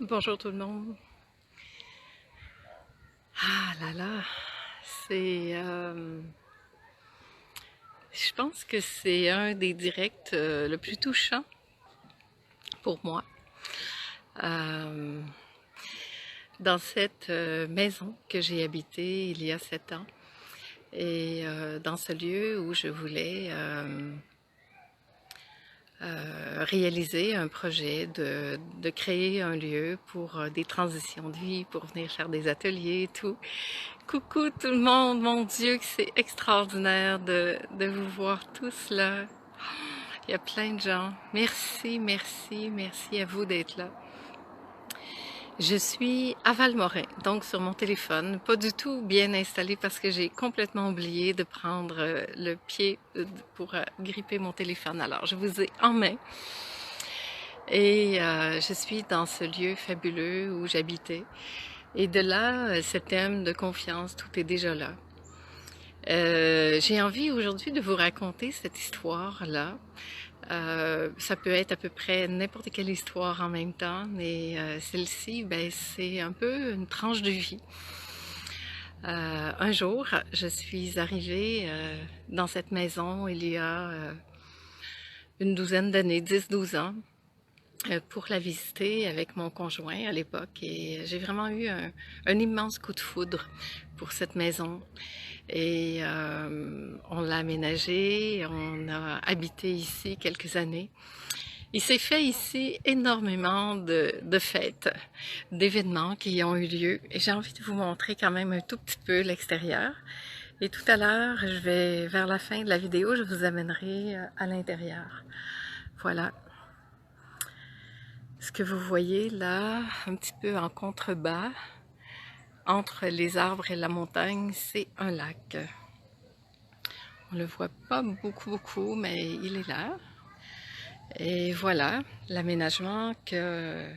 Bonjour tout le monde. Ah là là, c'est, je pense que c'est un des directs le plus touchant pour moi. Euh, dans cette maison que j'ai habitée il y a 7 ans et dans ce lieu où je voulais réaliser un projet de créer un lieu pour des transitions de vie, pour venir faire des ateliers et tout. Coucou tout le monde, mon Dieu que c'est extraordinaire de vous voir tous là. Il y a plein de gens. Merci, merci, merci à vous d'être là. Je suis à Valmorin, donc sur mon téléphone, pas du tout bien installé parce que j'ai complètement oublié de prendre le pied pour gripper mon téléphone. Alors, je vous ai en main et je suis dans ce lieu fabuleux où j'habitais. Et de là, ce thème de confiance, tout est déjà là. J'ai envie aujourd'hui de vous raconter cette histoire-là. Ça peut être à peu près n'importe quelle histoire en même temps, mais celle-ci, ben, c'est un peu une tranche de vie. Un jour, je suis arrivée dans cette maison il y a une douzaine d'années, 10-12 ans, pour la visiter avec mon conjoint à l'époque. Et j'ai vraiment eu un immense coup de foudre pour cette maison. Et on l'a aménagée, on a habité ici quelques années. Il s'est fait ici énormément de fêtes, d'événements qui ont eu lieu. Et j'ai envie de vous montrer quand même un tout petit peu l'extérieur. Et tout à l'heure, vers la fin de la vidéo, je vous amènerai à l'intérieur. Voilà. Ce que vous voyez là, un petit peu en contrebas, entre les arbres et la montagne, c'est un lac. On le voit pas beaucoup, mais il est là. Et voilà l'aménagement que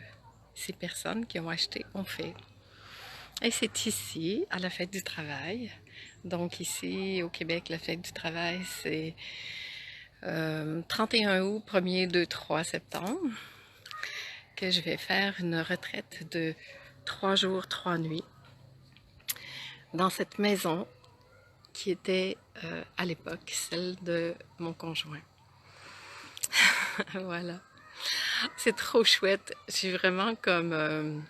ces personnes qui ont acheté ont fait. Et c'est ici, à la fête du travail. Donc ici, au Québec, la fête du travail, c'est 31 août, 1er, 2, 3 septembre, que je vais faire une retraite de 3 jours, 3 nuits dans cette maison qui était à l'époque celle de mon conjoint. Voilà. C'est trop chouette. Je suis vraiment comme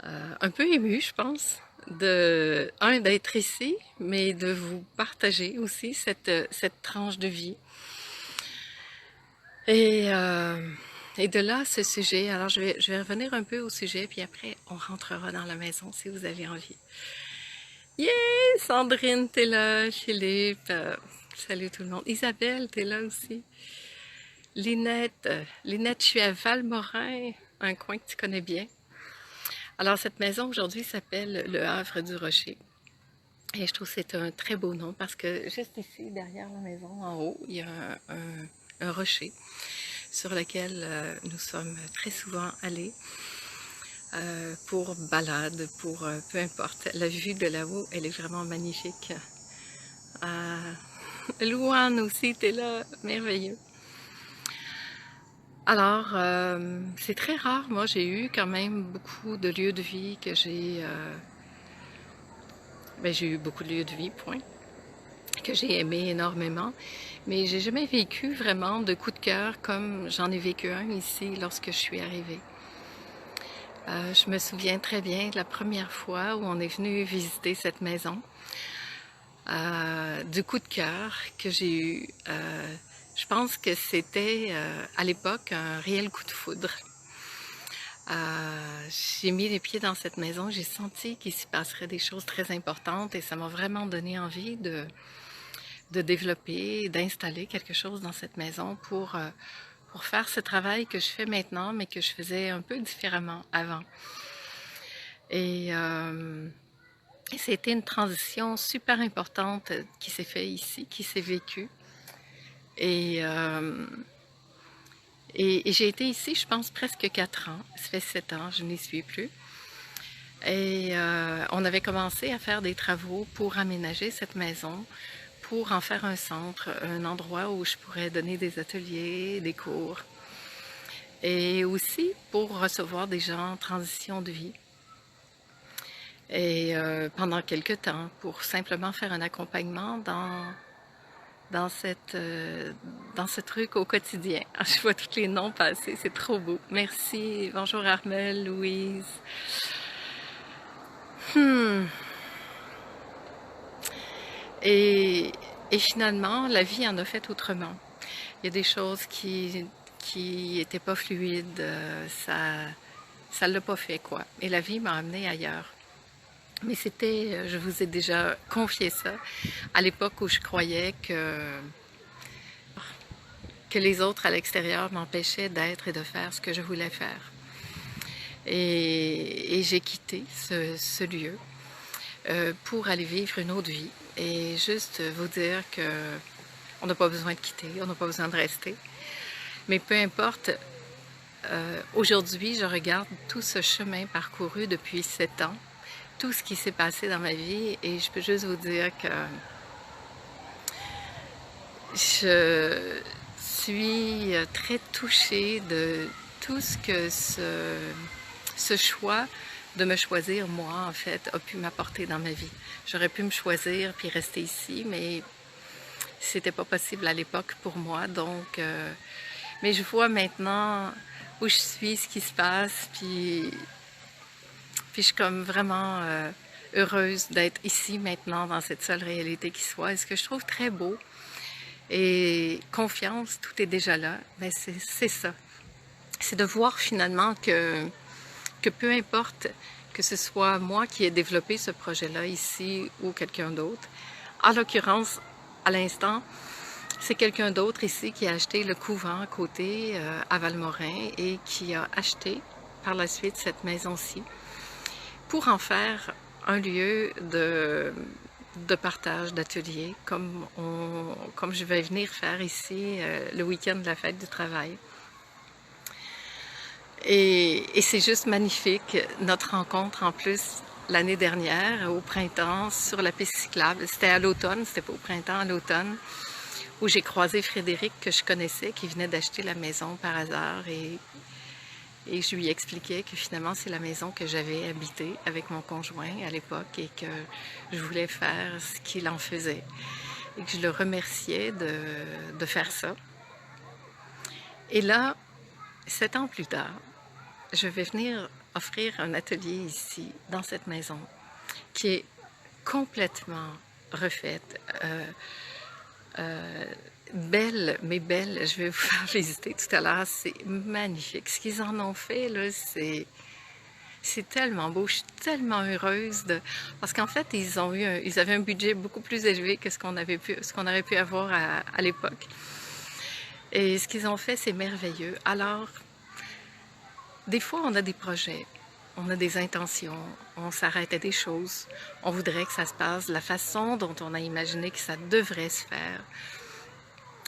un peu émue, je pense, d'être ici, mais de vous partager aussi cette tranche de vie. Et, euh, et de là, ce sujet. Alors, je vais revenir un peu au sujet, puis après, on rentrera dans la maison si vous avez envie. Yeah! Sandrine, t'es là. Philippe, salut tout le monde. Isabelle, t'es là aussi. Linette, je suis à Valmorin, un coin que tu connais bien. Alors, cette maison aujourd'hui s'appelle le Havre du Rocher. Et je trouve que c'est un très beau nom parce que juste ici, derrière la maison, en haut, il y a un rocher sur lequel nous sommes très souvent allés pour balade, pour peu importe. La vue de là-haut, elle est vraiment magnifique. Louane aussi, t'es là, merveilleux. Alors, c'est très rare. Moi, j'ai eu quand même beaucoup de lieux de vie que j'ai eu beaucoup de lieux de vie, point, que j'ai aimé énormément. Mais j'ai jamais vécu vraiment de coup de cœur comme j'en ai vécu un ici lorsque je suis arrivée. Je me souviens très bien de la première fois où on est venu visiter cette maison, du coup de cœur que j'ai eu. Je pense que c'était à l'époque un réel coup de foudre. J'ai mis les pieds dans cette maison, j'ai senti qu'il s'y passerait des choses très importantes et ça m'a vraiment donné envie de développer, d'installer quelque chose dans cette maison pour faire ce travail que je fais maintenant, mais que je faisais un peu différemment avant. Et c'était une transition super importante qui s'est faite ici, qui s'est vécue. Et, euh, et j'ai été ici, je pense, presque 4 ans. Ça fait 7 ans, je n'y suis plus. Et on avait commencé à faire des travaux pour aménager cette maison, pour en faire un centre, un endroit où je pourrais donner des ateliers, des cours. et aussi pour recevoir des gens en transition de vie. Et pendant quelques temps, pour simplement faire un accompagnement dans dans ce truc au quotidien. Ah, je vois tous les noms passer, c'est trop beau. Merci. Bonjour Armel, Louise. Hmm. Et, et finalement, la vie en a fait autrement. Il y a des choses qui étaient pas fluides, ça l'a pas fait quoi. Et la vie m'a amené ailleurs. Mais c'était, je vous ai déjà confié ça, à l'époque où je croyais que les autres à l'extérieur m'empêchaient d'être et de faire ce que je voulais faire. Et j'ai quitté ce lieu pour aller vivre une autre vie. Et juste vous dire que on n'a pas besoin de quitter, on n'a pas besoin de rester. Mais peu importe, aujourd'hui, je regarde tout ce chemin parcouru depuis 7 ans, tout ce qui s'est passé dans ma vie, et je peux juste vous dire que je suis très touchée de tout ce que ce choix de me choisir, moi, en fait, a pu m'apporter dans ma vie. J'aurais pu me choisir puis rester ici, mais c'était pas possible à l'époque pour moi, donc... mais je vois maintenant où je suis, ce qui se passe, puis je suis comme vraiment heureuse d'être ici maintenant, dans cette seule réalité qui soit. Et ce que je trouve très beau, et confiance, tout est déjà là, ben c'est ça. C'est de voir finalement que peu importe que ce soit moi qui ai développé ce projet-là ici ou quelqu'un d'autre, en l'occurrence, à l'instant, c'est quelqu'un d'autre ici qui a acheté le couvent à côté, à Valmorin, et qui a acheté par la suite cette maison-ci pour en faire un lieu de partage, d'atelier, comme je vais venir faire ici le week-end de la fête du travail. Et c'est juste magnifique, notre rencontre en plus l'année dernière, au printemps, sur la piste cyclable. C'était à l'automne, c'était pas au printemps, à l'automne, où j'ai croisé Frédéric, que je connaissais, qui venait d'acheter la maison par hasard, et je lui expliquais que finalement c'est la maison que j'avais habitée avec mon conjoint à l'époque et que je voulais faire ce qu'il en faisait. Et que je le remerciais de faire ça. Et là, 7 ans plus tard, je vais venir offrir un atelier ici, dans cette maison, qui est complètement refaite, belle, mais belle. Je vais vous faire visiter tout à l'heure, c'est magnifique. Ce qu'ils en ont fait, là, c'est tellement beau. Je suis tellement heureuse parce qu'en fait, ils avaient un budget beaucoup plus élevé que ce qu'on aurait pu avoir à l'époque. Et ce qu'ils ont fait, c'est merveilleux. Alors, des fois, on a des projets, on a des intentions, on s'arrête à des choses, on voudrait que ça se passe de la façon dont on a imaginé que ça devrait se faire.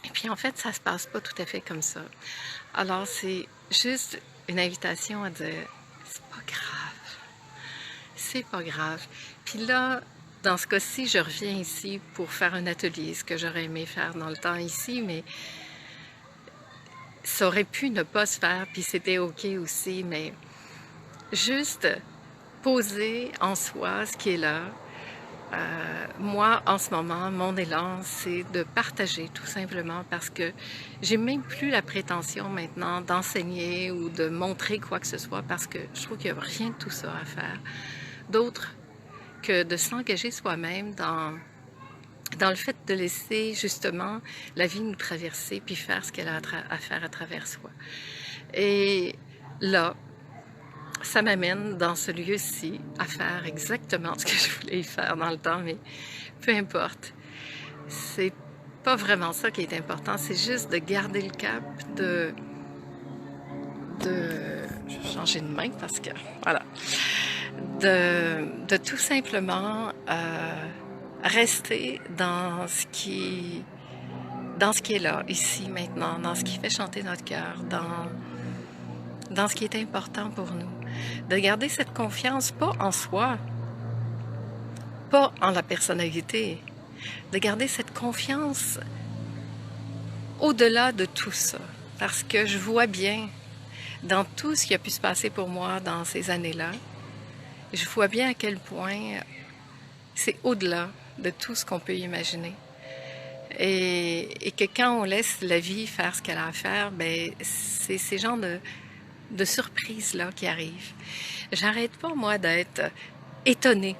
Et puis en fait, ça se passe pas tout à fait comme ça. Alors c'est juste une invitation à dire, c'est pas grave, c'est pas grave. Puis là, dans ce cas-ci, je reviens ici pour faire un atelier, ce que j'aurais aimé faire dans le temps ici, mais ça aurait pu ne pas se faire, puis c'était OK aussi, mais juste poser en soi ce qui est là. Moi, en ce moment, mon élan, c'est de partager tout simplement parce que j'ai même plus la prétention maintenant d'enseigner ou de montrer quoi que ce soit parce que je trouve qu'il n'y a rien de tout ça à faire. D'autre que de s'engager soi-même dans le fait de laisser justement la vie nous traverser puis faire ce qu'elle a à faire à travers soi. Et là, ça m'amène dans ce lieu-ci à faire exactement ce que je voulais y faire dans le temps, mais peu importe. C'est pas vraiment ça qui est important, c'est juste de garder le cap, je vais changer de main parce que, voilà, de tout simplement rester dans ce qui est là, ici, maintenant, dans ce qui fait chanter notre cœur, dans ce qui est important pour nous. De garder cette confiance, pas en soi, pas en la personnalité, de garder cette confiance au-delà de tout ça. Parce que je vois bien dans tout ce qui a pu se passer pour moi dans ces années-là, je vois bien à quel point c'est au-delà de tout ce qu'on peut imaginer. Et que quand on laisse la vie faire ce qu'elle a à faire, ben c'est ces genres de surprises-là qui arrivent. J'arrête pas, moi, d'être étonnée,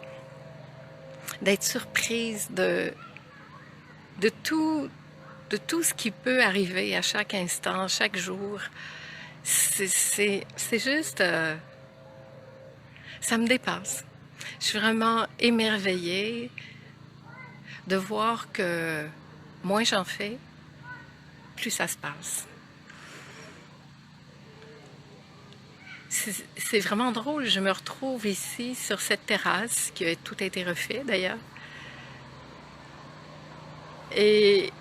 d'être surprise de tout, de tout ce qui peut arriver à chaque instant, chaque jour. C'est juste... ça me dépasse. Je suis vraiment émerveillée de voir que moins j'en fais, plus ça se passe. C'est vraiment drôle, je me retrouve ici sur cette terrasse qui a tout été refait d'ailleurs. Et,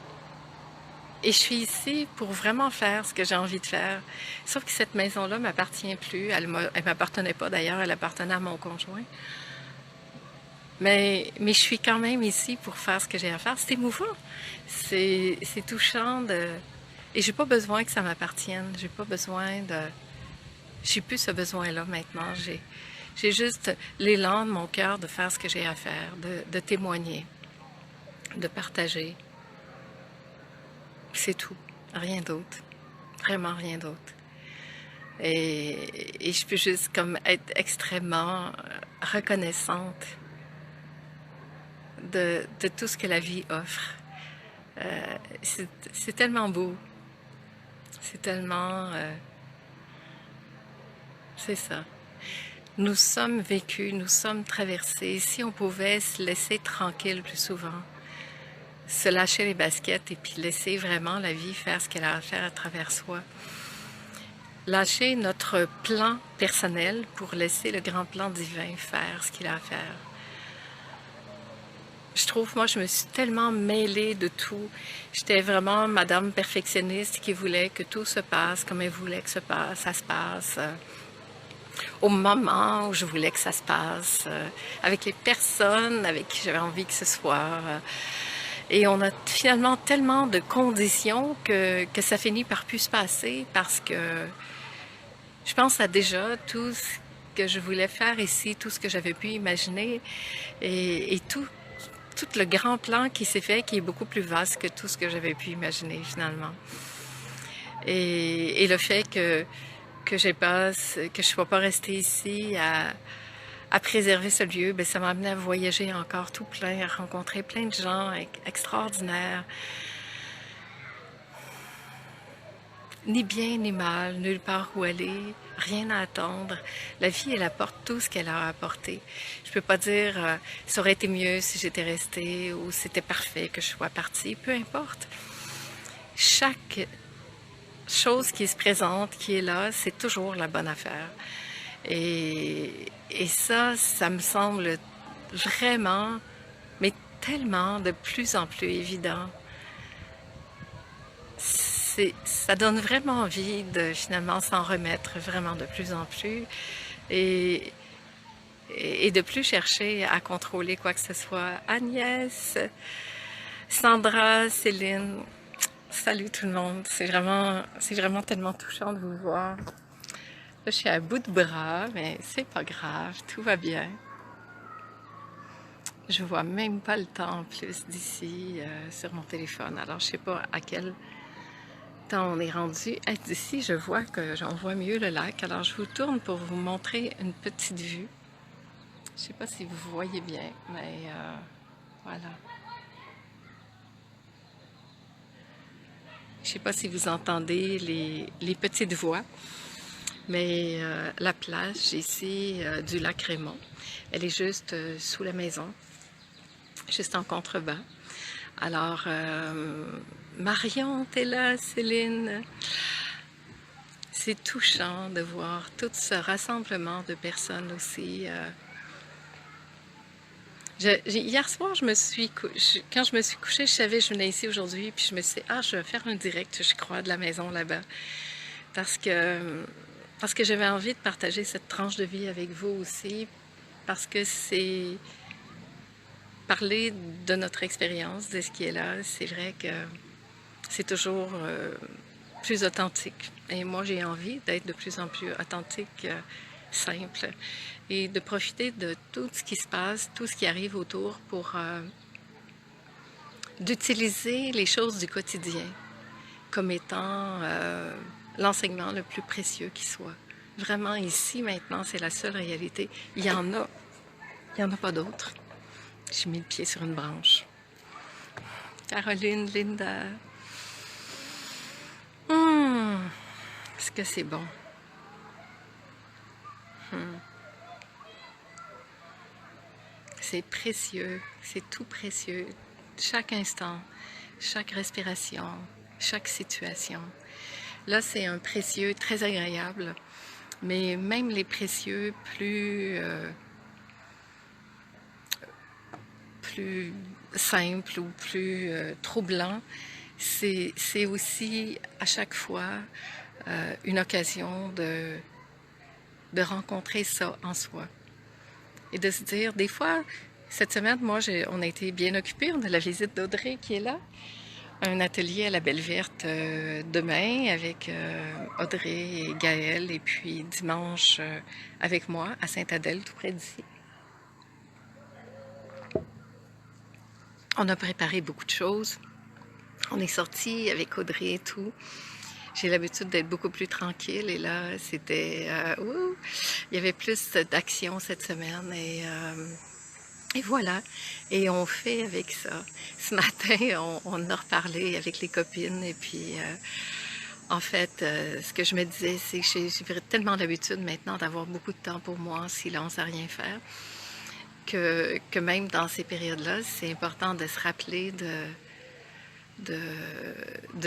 et je suis ici pour vraiment faire ce que j'ai envie de faire. Sauf que cette maison-là ne m'appartient plus. Elle ne m'appartenait pas d'ailleurs, elle appartenait à mon conjoint. Mais je suis quand même ici pour faire ce que j'ai à faire. C'est émouvant, c'est touchant et j'ai pas besoin que ça m'appartienne. J'ai pas besoin de... J'ai plus ce besoin-là maintenant. J'ai juste l'élan de mon cœur de faire ce que j'ai à faire, de témoigner, de partager. C'est tout, rien d'autre, vraiment rien d'autre. Et je peux juste comme être extrêmement reconnaissante de tout ce que la vie offre. C'est tellement beau, c'est tellement... c'est ça. Nous sommes vécus, nous sommes traversés. Si on pouvait se laisser tranquille plus souvent, se lâcher les baskets et puis laisser vraiment la vie faire ce qu'elle a à faire à travers soi. Lâcher notre plan personnel pour laisser le grand plan divin faire ce qu'il a à faire. Je trouve, moi, je me suis tellement mêlée de tout. J'étais vraiment madame perfectionniste qui voulait que tout se passe comme elle voulait que ça se passe. Au moment où je voulais que ça se passe, avec les personnes avec qui j'avais envie que ce soit. Et on a finalement tellement de conditions que ça finit par plus se passer parce que je pense à déjà tout ce que je voulais faire ici, tout ce que j'avais pu imaginer et tout le grand plan qui s'est fait, qui est beaucoup plus vaste que tout ce que j'avais pu imaginer finalement. Et le fait que je ne sois pas restée ici à préserver ce lieu, ben, ça m'a amené à voyager encore tout plein, à rencontrer plein de gens extraordinaires. Ni bien ni mal, nulle part où aller, rien à attendre. La vie, elle apporte tout ce qu'elle a à apporter. Je peux pas dire ça aurait été mieux si j'étais restée ou c'était parfait que je sois partie, peu importe. Chaque chose qui se présente, qui est là, c'est toujours la bonne affaire. Et ça me semble vraiment, mais tellement de plus en plus évident. Ça donne vraiment envie de finalement s'en remettre vraiment de plus en plus et de plus chercher à contrôler quoi que ce soit. Agnès, Sandra, Céline, salut tout le monde. C'est vraiment tellement touchant de vous voir. Là, je suis à bout de bras, mais c'est pas grave, tout va bien. Je vois même pas le temps en plus d'ici sur mon téléphone. Alors, je sais pas à quel temps on est rendu. D'ici, je vois que j'en vois mieux le lac. Alors, je vous tourne pour vous montrer une petite vue. Je sais pas si vous voyez bien, mais voilà. Je sais pas si vous entendez les petites voix, mais la plage ici du lac Raymond, elle est juste sous la maison, juste en contrebas. Alors, Marion, t'es là, Céline. C'est touchant de voir tout ce rassemblement de personnes aussi. Hier soir, quand je me suis couchée, je savais que je venais ici aujourd'hui, puis je me suis dit, je vais faire un direct, je crois, de la maison là-bas. Parce que j'avais envie de partager cette tranche de vie avec vous aussi, parce que c'est parler de notre expérience, de ce qui est là. C'est vrai que c'est toujours plus authentique. Et moi, j'ai envie d'être de plus en plus authentique, simple, et de profiter de tout ce qui se passe, tout ce qui arrive autour pour d'utiliser les choses du quotidien comme étant l'enseignement le plus précieux qui soit. Vraiment, ici, maintenant, c'est la seule réalité. Il y en a pas d'autres. J'ai mis le pied sur une branche. Caroline, Linda. Est-ce que c'est bon? C'est précieux, c'est tout précieux. Chaque instant, chaque respiration, chaque situation. Là, c'est un précieux très agréable, mais même les précieux plus simples ou plus troublants, c'est aussi à chaque fois une occasion de rencontrer ça en soi. Et de se dire, des fois, cette semaine, moi, on a été bien occupés. On a la visite d'Audrey qui est là. Un atelier à la Belle Verte demain avec Audrey et Gaëlle. Et puis dimanche avec moi à Sainte-Adèle, tout près d'ici. On a préparé beaucoup de choses. On est sortis avec Audrey et tout. J'ai l'habitude d'être beaucoup plus tranquille et là, c'était... il y avait plus d'action cette semaine et voilà. Et on fait avec ça. Ce matin, on a reparlé avec les copines et puis... en fait, ce que je me disais, c'est que j'ai tellement l'habitude maintenant d'avoir beaucoup de temps pour moi en silence à rien faire, que même dans ces périodes-là, c'est important de se rappeler de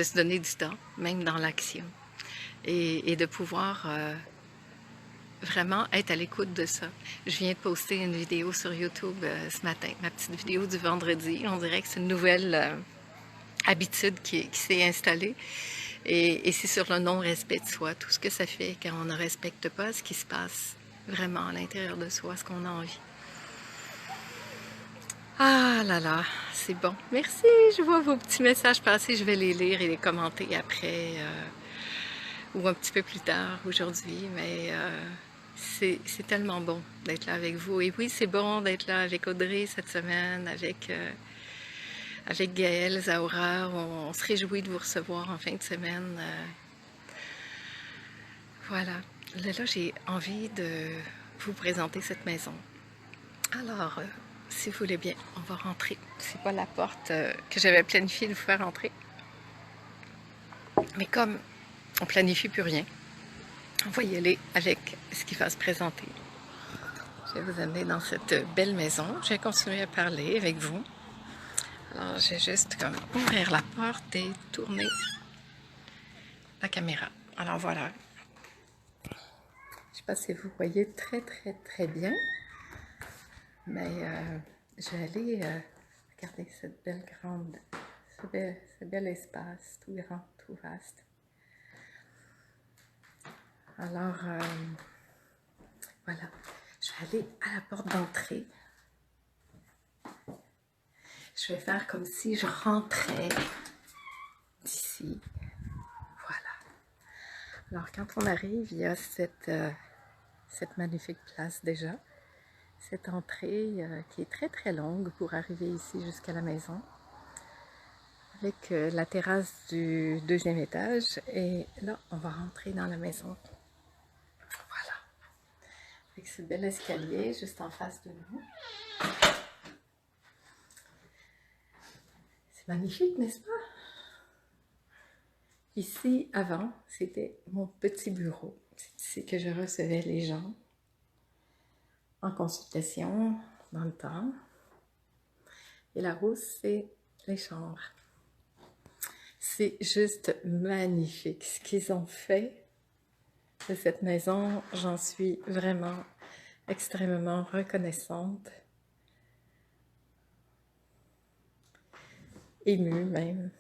se donner du temps, même dans l'action, et de pouvoir vraiment être à l'écoute de ça. Je viens de poster une vidéo sur YouTube ce matin, ma petite vidéo du vendredi. On dirait que c'est une nouvelle habitude qui s'est installée. Et c'est sur le non-respect de soi, tout ce que ça fait quand on ne respecte pas ce qui se passe vraiment à l'intérieur de soi, ce qu'on a envie. Ah là là, c'est bon. Merci, je vois vos petits messages passer, je vais les lire et les commenter après ou un petit peu plus tard aujourd'hui, mais c'est tellement bon d'être là avec vous. Et oui, c'est bon d'être là avec Audrey cette semaine, avec Gaëlle, Zaura. On se réjouit de vous recevoir en fin de semaine. Voilà. Là, j'ai envie de vous présenter cette maison. Alors, si vous voulez bien, on va rentrer. C'est pas la porte que j'avais planifié de vous faire entrer. Mais comme on planifie plus rien, on va y aller avec ce qui va se présenter. Je vais vous amener dans cette belle maison. Je vais continuer à parler avec vous. Alors, je vais juste comme ouvrir la porte et tourner la caméra. Alors voilà. Je ne sais pas si vous voyez très bien, mais je vais aller regarder cette belle grande, ce bel espace, tout grand, tout vaste. Alors, voilà. Je vais aller à la porte d'entrée. Je vais faire comme si je rentrais d'ici. Voilà. Alors, quand on arrive, il y a cette magnifique place déjà. Cette entrée qui est très longue pour arriver ici jusqu'à la maison. Avec la terrasse du deuxième étage. Et là, on va rentrer dans la maison. Voilà. Avec ce bel escalier juste en face de nous. C'est magnifique, n'est-ce pas? Ici, avant, c'était mon petit bureau. C'est ici que je recevais les gens en consultation dans le temps. Et la rousse, c'est les chambres. C'est juste magnifique ce qu'ils ont fait de cette maison. J'en suis vraiment extrêmement reconnaissante. Émue même.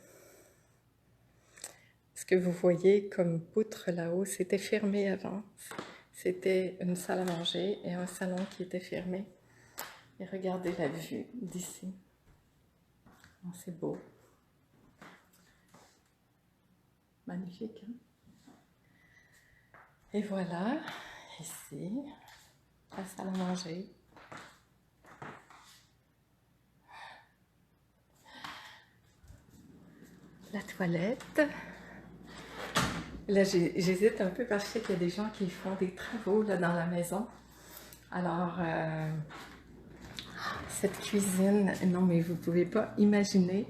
Ce que vous voyez comme poutre là-haut, c'était fermé avant. C'était une salle à manger et un salon qui était fermé. Et regardez la vue d'ici. Oh, c'est beau. Magnifique, hein? Et voilà, ici, la salle à manger. La toilette. Là, j'hésite un peu parce que je sais qu'il y a des gens qui font des travaux là, dans la maison. Alors, cette cuisine, non mais vous ne pouvez pas imaginer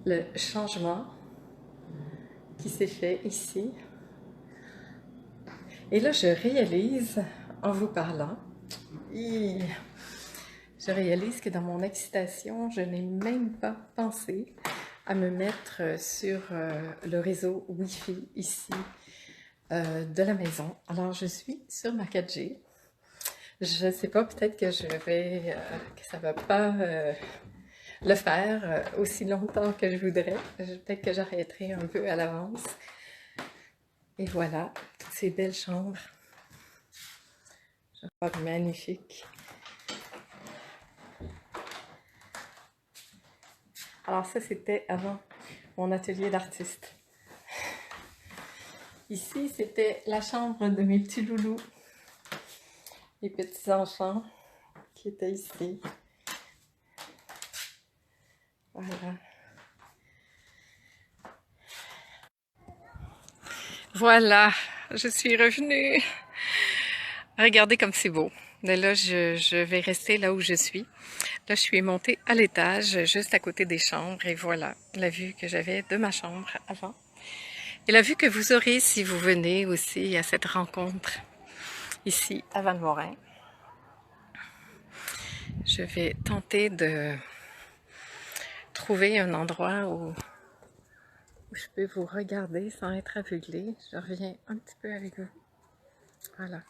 le changement qui s'est fait ici. Et là, je réalise, en vous parlant, je réalise que dans mon excitation, je n'ai même pas pensé à me mettre sur le réseau Wi-Fi ici de la maison. Alors, je suis sur ma 4G. Je ne sais pas, peut-être que que ça va pas le faire aussi longtemps que je voudrais. Peut-être que j'arrêterai un peu à l'avance. Et voilà, toutes ces belles chambres. Je crois magnifiques. Alors ça, c'était avant mon atelier d'artiste. Ici, c'était la chambre de mes petits loulous, les petits enfants qui étaient ici. Voilà. Voilà, je suis revenue. Regardez comme c'est beau. De là, je vais rester là où je suis. Là, je suis montée à l'étage, juste à côté des chambres. Et voilà, la vue que j'avais de ma chambre avant. Et la vue que vous aurez si vous venez aussi à cette rencontre ici à Valmorin. Je vais tenter de trouver un endroit où je peux vous regarder sans être aveuglée. Je reviens un petit peu avec vous. Voilà.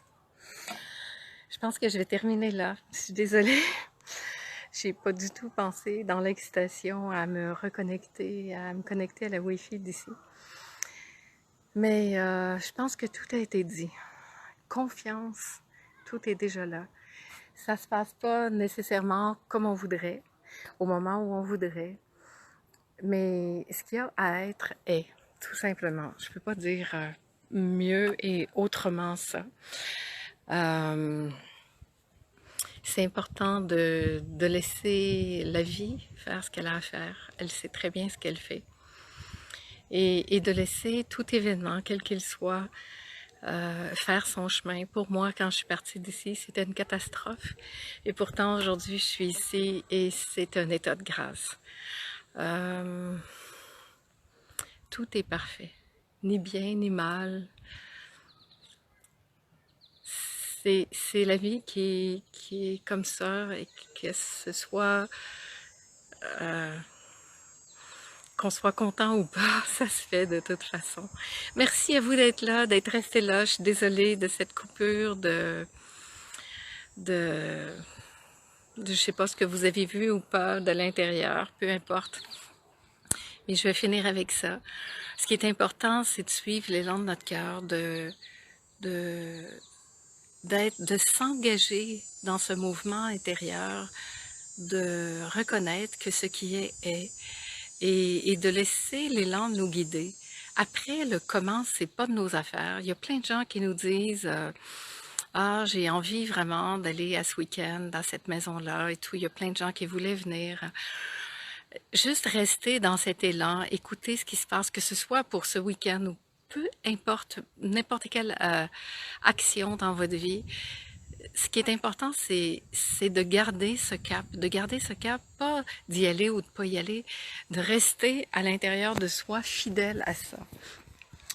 Je pense que je vais terminer là. Je suis désolée. J'ai pas du tout pensé dans l'excitation à me reconnecter, à me connecter à la Wi-Fi d'ici. Mais je pense que tout a été dit. Confiance, tout est déjà là. Ça se passe pas nécessairement comme on voudrait, au moment où on voudrait. Mais ce qu'il y a à être est, tout simplement. Je peux pas dire mieux et autrement ça. C'est important de laisser la vie faire ce qu'elle a à faire. Elle sait très bien ce qu'elle fait. Et de laisser tout événement, quel qu'il soit, faire son chemin. Pour moi, quand je suis partie d'ici, c'était une catastrophe. Et pourtant, aujourd'hui, je suis ici et c'est un état de grâce. Tout est parfait. Ni bien, ni mal. C'est la vie qui est comme ça et que ce soit qu'on soit content ou pas, ça se fait de toute façon. Merci à vous d'être là, d'être resté là. Je suis désolée de cette coupure, je sais pas ce que vous avez vu ou pas de l'intérieur, peu importe. Mais je vais finir avec ça. Ce qui est important, c'est de suivre l'élan de notre cœur, de s'engager dans ce mouvement intérieur, de reconnaître que ce qui est, et de laisser l'élan nous guider. Après, le comment, c'est pas de nos affaires. Il y a plein de gens qui nous disent ah, j'ai envie vraiment d'aller à ce week-end dans cette maison-là et tout. Il y a plein de gens qui voulaient venir. Juste rester dans cet élan, écouter ce qui se passe, que ce soit pour ce week-end ou peu importe, n'importe quelle action dans votre vie. Ce qui est important, c'est de garder ce cap, pas d'y aller ou de pas y aller, de rester à l'intérieur de soi fidèle à ça,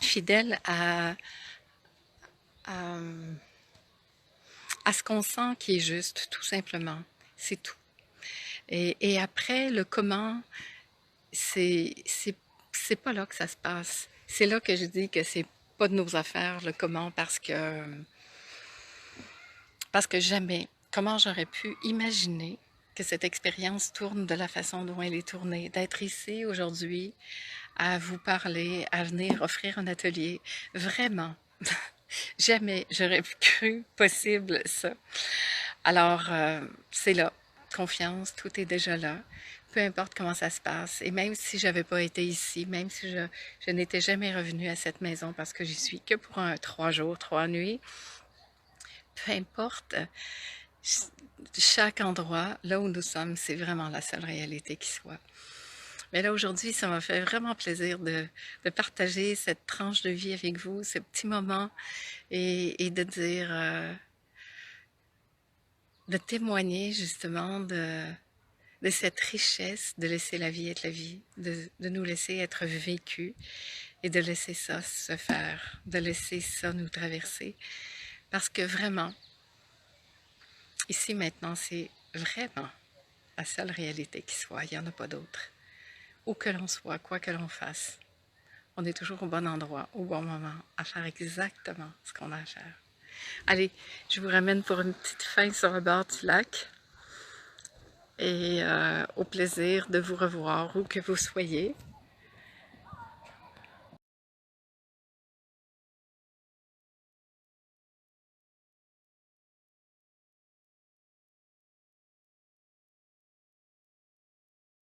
fidèle à, à ce qu'on sent qui est juste, tout simplement. C'est tout. Et après, le comment, c'est pas là que ça se passe. C'est là que je dis que c'est pas de nos affaires, le comment, parce que jamais, comment j'aurais pu imaginer que cette expérience tourne de la façon dont elle est tournée, d'être ici aujourd'hui, à vous parler, à venir offrir un atelier. Vraiment, jamais j'aurais cru possible ça. Alors, c'est là. Confiance, tout est déjà là. peu importe comment ça se passe, et même si j'avais pas été ici, même si je n'étais jamais revenue à cette maison parce que j'y suis que pour 3 jours, 3 nuits, peu importe, chaque endroit, là où nous sommes, c'est vraiment la seule réalité qui soit. Mais là, aujourd'hui, ça m'a fait vraiment plaisir de partager cette tranche de vie avec vous, ce petit moment, et de dire, de témoigner justement de cette richesse de laisser la vie être la vie, de nous laisser être vécus et de laisser ça se faire, de laisser ça nous traverser. Parce que vraiment, ici maintenant, c'est vraiment la seule réalité qui soit, il n'y en a pas d'autre. Où que l'on soit, quoi que l'on fasse, on est toujours au bon endroit, au bon moment, à faire exactement ce qu'on a à faire. Allez, je vous ramène pour une petite fin sur le bord du lac et au plaisir de vous revoir où que vous soyez.